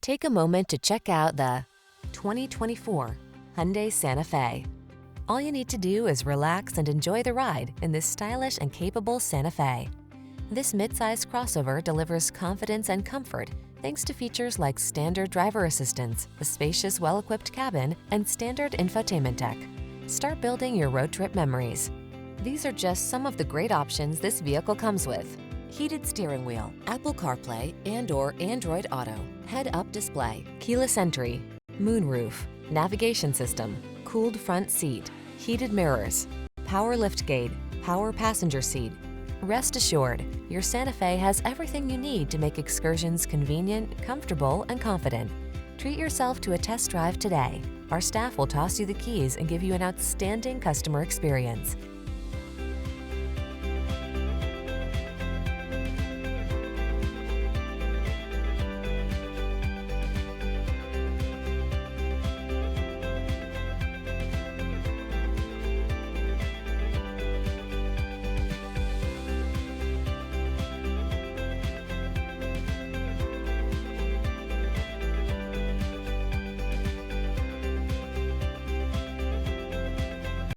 Take a moment to check out the 2024 Hyundai Santa Fe. All you need to do is relax and enjoy the ride in this stylish and capable Santa Fe. This midsize crossover delivers confidence and comfort thanks to features like standard driver assistance, a spacious, well-equipped cabin, and standard infotainment tech. Start building your road trip memories. These are just some of the great options this vehicle comes with: heated steering wheel, Apple CarPlay and/or Android Auto, head-up display, keyless entry, moonroof, navigation system, cooled front seat, heated mirrors, power liftgate, power passenger seat. Rest assured, your Santa Fe has everything you need to make excursions convenient, comfortable, and confident. Treat yourself to a test drive today. Our staff will toss you the keys and give you an outstanding customer experience.